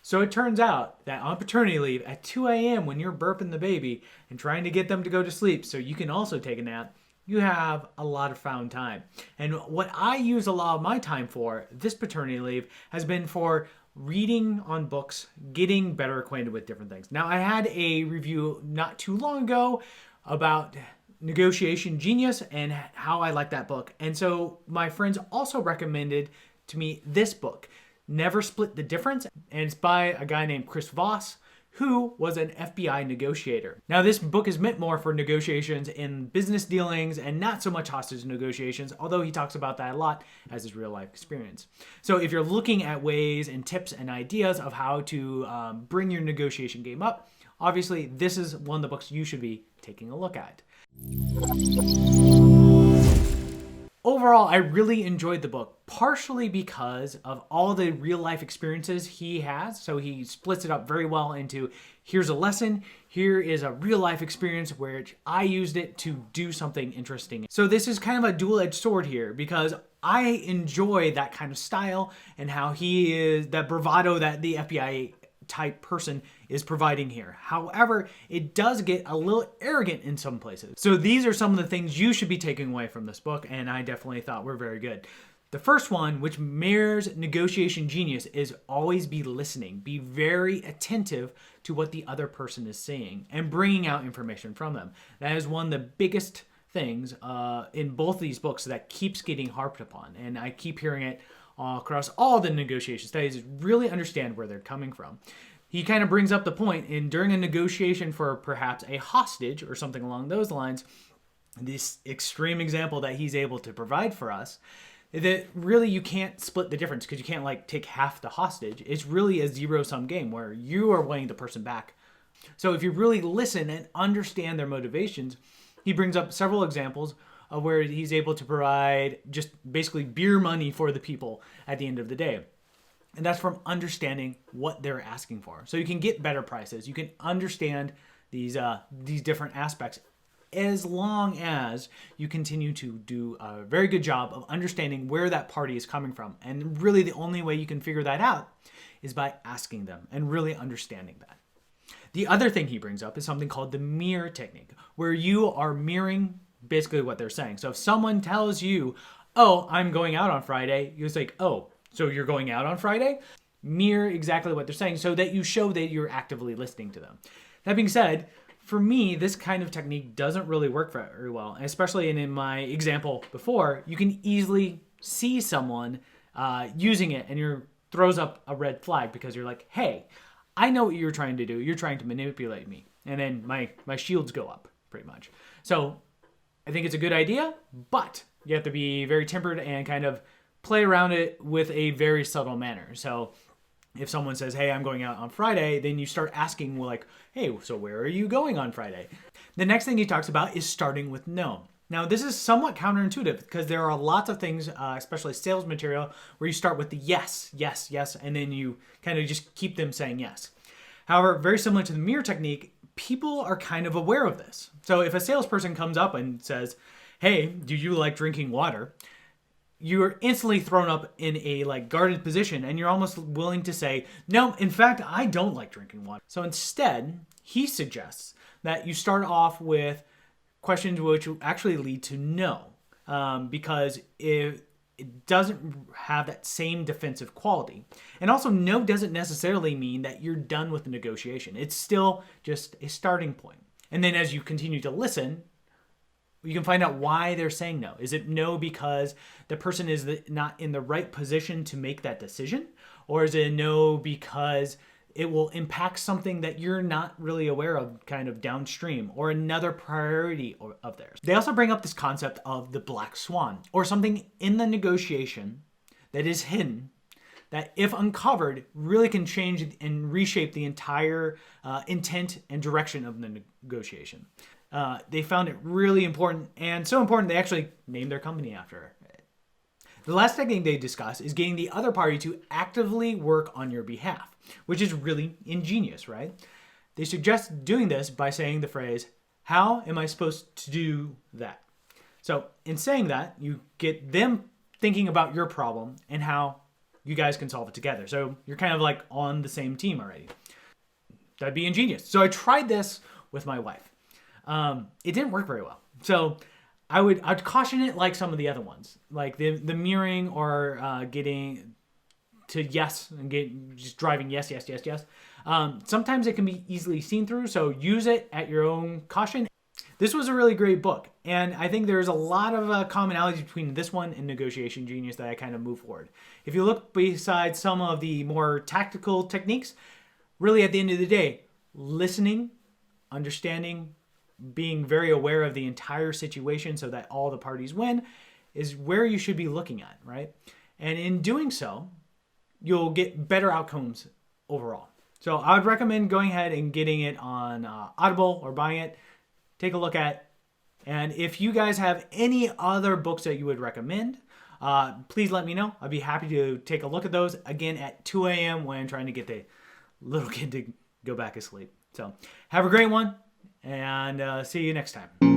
So it turns out that on paternity leave at 2 a.m. when you're burping the baby and trying to get them to go to sleep so you can also take a nap, you have a lot of found time. And what I use a lot of my time for this paternity leave has been for reading on books, getting better acquainted with different things. Now, I had a review not too long ago about Negotiation Genius and how I like that book. And so my friends also recommended to me this book, Never Split the Difference, and it's by a guy named Chris Voss, who was an FBI negotiator. Now, this book is meant more for negotiations in business dealings and not so much hostage negotiations, although he talks about that a lot as his real life experience. So if you're looking at ways and tips and ideas of how to bring your negotiation game up, obviously this is one of the books you should be taking a look at. Overall, I really enjoyed the book, partially because of all the real life experiences he has. So he splits it up very well into here's a lesson, here is a real life experience where I used it to do something interesting. So this is kind of a dual-edged sword here because I enjoy that kind of style and how he is, that bravado that the FBI type person is providing here. However, it does get a little arrogant in some places. So these are some of the things you should be taking away from this book, and I definitely thought were very good. The first one, which mirrors Negotiation Genius, is always be listening. Be very attentive to what the other person is saying and bringing out information from them. That is one of the biggest things in both these books that keeps getting harped upon, and I keep hearing it across all the negotiation studies, is really understand where they're coming from. He kind of brings up the point during a negotiation for perhaps a hostage or something along those lines, this extreme example that he's able to provide for us, that really you can't split the difference because you can't like take half the hostage. It's really a zero-sum game where you are weighing the person back. So if you really listen and understand their motivations, he brings up several examples of where he's able to provide just basically beer money for the people at the end of the day. And that's from understanding what they're asking for. So you can get better prices. You can understand these different aspects as long as you continue to do a very good job of understanding where that party is coming from. And really the only way you can figure that out is by asking them and really understanding that. The other thing he brings up is something called the mirror technique, where you are mirroring basically what they're saying. So if someone tells you, oh, I'm going out on Friday, you're like, oh, so you're going out on Friday? Mirror exactly what they're saying so that you show that you're actively listening to them. That being said, for me, this kind of technique doesn't really work very well, especially in my example before. You can easily see someone using it and it throws up a red flag because you're like, hey, I know what you're trying to do. You're trying to manipulate me. And then my shields go up pretty much. So I think it's a good idea, but you have to be very tempered and kind of play around it with a very subtle manner. So if someone says, hey, I'm going out on Friday, then you start asking, well, like, hey, so where are you going on Friday? The next thing he talks about is starting with no. Now, this is somewhat counterintuitive because there are lots of things, especially sales material, where you start with the yes, yes, yes, and then you kind of just keep them saying yes. However, very similar to the mirror technique, people are kind of aware of this. So if a salesperson comes up and says, hey, do you like drinking water? You're instantly thrown up in a guarded position and you're almost willing to say, no, in fact, I don't like drinking water. So instead, he suggests that you start off with questions which will actually lead to no, because it doesn't have that same defensive quality. And also, no doesn't necessarily mean that you're done with the negotiation. It's still just a starting point. And then as you continue to listen, you can find out why they're saying no. Is it no because the person is not in the right position to make that decision? Or is it no because it will impact something that you're not really aware of kind of downstream or another priority of theirs? They also bring up this concept of the Black Swan, or something in the negotiation that is hidden that if uncovered really can change and reshape the entire intent and direction of the negotiation. They found it really important, and so important they actually named their company after it. The last technique they discuss is getting the other party to actively work on your behalf, which is really ingenious, right? They suggest doing this by saying the phrase, how am I supposed to do that? So in saying that, you get them thinking about your problem and how you guys can solve it together. So you're kind of like on the same team already. That'd be ingenious. So I tried this with my wife. It didn't work very well. So I'd caution it like some of the other ones, like the mirroring or getting to yes and just driving yes. Sometimes it can be easily seen through, so use it at your own caution. This was a really great book, and I think there's a lot of commonalities between this one and Negotiation Genius that I kind of move forward. If you look beside some of the more tactical techniques, really at the end of the day, listening, understanding, being very aware of the entire situation so that all the parties win is where you should be looking at, right? And in doing so, you'll get better outcomes overall. So I would recommend going ahead and getting it on Audible or buying it. Take a look at. And if you guys have any other books that you would recommend, please let me know. I'd be happy to take a look at those again at 2 a.m. when trying to get the little kid to go back asleep. So have a great one, and see you next time.